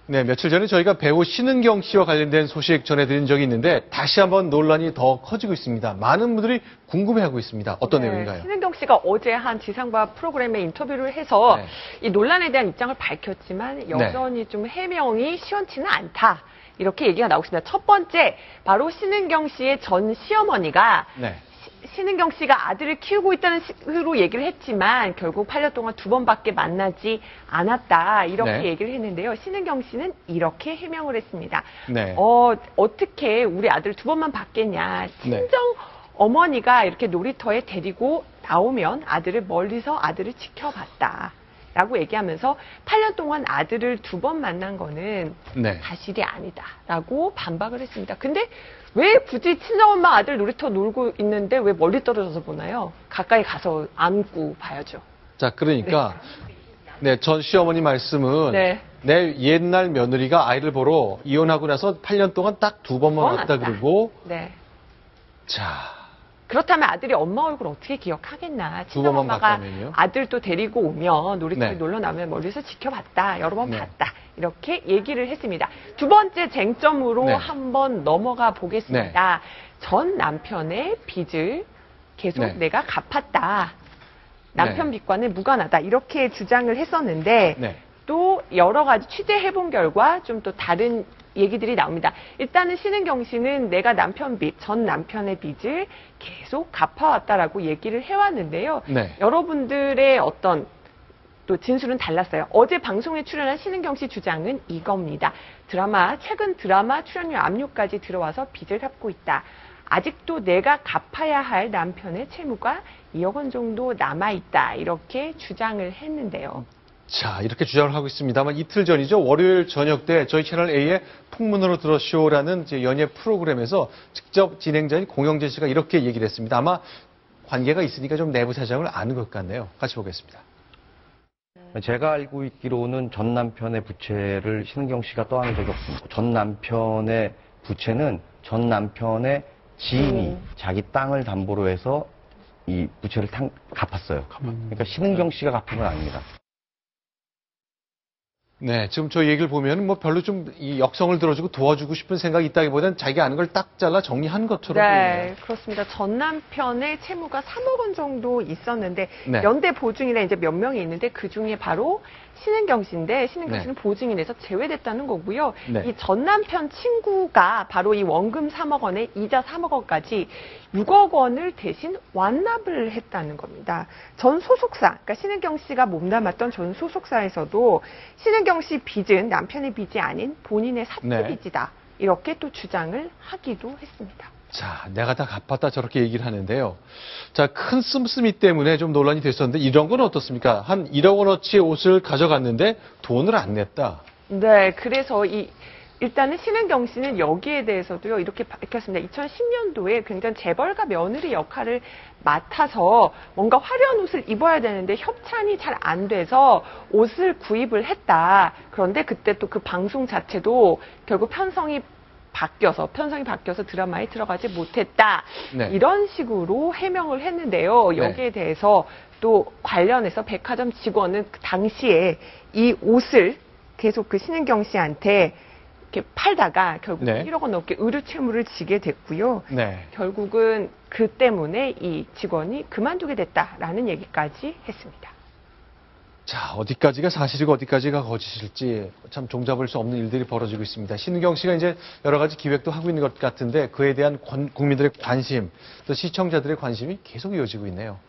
네, 며칠 전에 저희가 배우 신은경 씨와 관련된 소식 전해드린 적이 있는데 다시 한번 논란이 더 커지고 있습니다. 많은 분들이 궁금해하고 있습니다. 어떤 내용인가요? 신은경 씨가 어제 한 지상파 프로그램에 인터뷰를 해서 네. 이 논란에 대한 입장을 밝혔지만 여전히 좀 해명이 시원치는 않다. 이렇게 얘기가 나오고 있습니다. 첫 번째, 바로 신은경 씨의 전 시어머니가 네. 신은경 씨가 아들을 키우고 있다는 식으로 얘기를 했지만 결국 8년 동안 2번밖에 만나지 않았다. 이렇게 네. 얘기를 했는데요. 신은경 씨는 이렇게 해명을 했습니다. 네. 어떻게 우리 아들 2번만 봤겠냐. 친정 네. 어머니가 이렇게 놀이터에 데리고 나오면 아들을 멀리서 아들을 지켜봤다. 라고 얘기하면서 8년 동안 아들을 2번 만난 거는 네. 사실이 아니다. 라고 반박을 했습니다. 근데 왜 굳이 친정엄마 아들 놀이터 놀고 있는데 왜 멀리 떨어져서 보나요? 가까이 가서 안고 봐야죠. 자, 그러니까 네, 전 시어머니 말씀은 네. 내 옛날 며느리가 아이를 보러 이혼하고 나서 8년 동안 딱 2번만 왔다 그러고 네. 자, 그렇다면 아들이 엄마 얼굴 어떻게 기억하겠나. 2번만 친정엄마가 봤다면요? 아들 또 데리고 오면 놀이터에 네. 놀러 나면 멀리서 지켜봤다. 여러 번 네. 봤다. 이렇게 얘기를 했습니다. 두 번째 쟁점으로 네. 한번 넘어가 보겠습니다. 전 남편의 빚을 계속 네. 내가 갚았다. 남편 네. 빚과는 무관하다. 이렇게 주장을 했었는데 네. 또 여러 가지 취재해본 결과 좀 또 다른 얘기들이 나옵니다. 일단은 신은경 씨는 내가 남편 빚, 전 남편의 빚을 계속 갚아왔다라고 얘기를 해왔는데요. 네. 여러분들의 어떤 또 진술은 달랐어요. 어제 방송에 출연한 신은경 씨 주장은 이겁니다. 최근 드라마 출연료 압류까지 들어와서 빚을 갚고 있다. 아직도 내가 갚아야 할 남편의 채무가 2억 원 정도 남아있다. 이렇게 주장을 했는데요. 자, 이렇게 주장을 하고 있습니다만 이틀 전이죠. 월요일 저녁 때 저희 채널 A의 풍문으로 들어쇼라는 이제 연예 프로그램에서 직접 진행자인 공영재 씨가 이렇게 얘기를 했습니다. 아마 관계가 있으니까 좀 내부 사정을 아는 것 같네요. 같이 보겠습니다. 제가 알고 있기로는 전 남편의 부채를 신은경 씨가 떠안은 적이 없습니다. 전 남편의 부채는 전 남편의 지인이 자기 땅을 담보로 해서 이 부채를 갚았어요. 그러니까 신은경 씨가 갚은 건 아닙니다. 네, 지금 저 얘기를 보면 뭐 별로 좀 이 역성을 들어주고 도와주고 싶은 생각이 있다기보다는 자기가 아는 걸 딱 잘라 정리한 것처럼 보이네요. 네, 그렇습니다. 전 남편의 채무가 3억 원 정도 있었는데 네. 연대 보증인에 이제 몇 명이 있는데 그 중에 바로 신은경 씨인데 신은경 네. 씨는 보증인에서 제외됐다는 거고요. 네. 이 전 남편 친구가 바로 이 원금 3억 원에 이자 3억 원까지 6억 원을 대신 완납을 했다는 겁니다. 전 소속사, 그러니까 신은경 씨가 몸담았던 전 소속사에서도 신은경 씨 빚은 남편의 빚이 아닌 본인의 사채 네. 빚이다. 이렇게 또 주장을 하기도 했습니다. 자, 내가 다 갚았다 저렇게 얘기를 하는데요. 자, 큰 씀씀이 때문에 좀 논란이 됐었는데 이런 건 어떻습니까? 한 1억 원어치의 옷을 가져갔는데 돈을 안 냈다. 네, 그래서 일단은 신은경 씨는 여기에 대해서도요, 이렇게 밝혔습니다. 2010년도에 굉장히 재벌가 며느리 역할을 맡아서 뭔가 화려한 옷을 입어야 되는데 협찬이 잘 안 돼서 옷을 구입을 했다. 그런데 그때 또 그 방송 자체도 결국 편성이 바뀌어서 드라마에 들어가지 못했다. 네. 이런 식으로 해명을 했는데요. 여기에 대해서 또 관련해서 백화점 직원은 그 당시에 이 옷을 계속 그 신은경 씨한테 이렇게 팔다가 결국 네. 1억 원 넘게 의류 채무를 지게 됐고요. 네. 결국은 그 때문에 이 직원이 그만두게 됐다라는 얘기까지 했습니다. 자, 어디까지가 사실이고 어디까지가 거짓일지 참 종잡을 수 없는 일들이 벌어지고 있습니다. 신은경 씨가 이제 여러 가지 기획도 하고 있는 것 같은데 그에 대한 국민들의 관심, 또 시청자들의 관심이 계속 이어지고 있네요.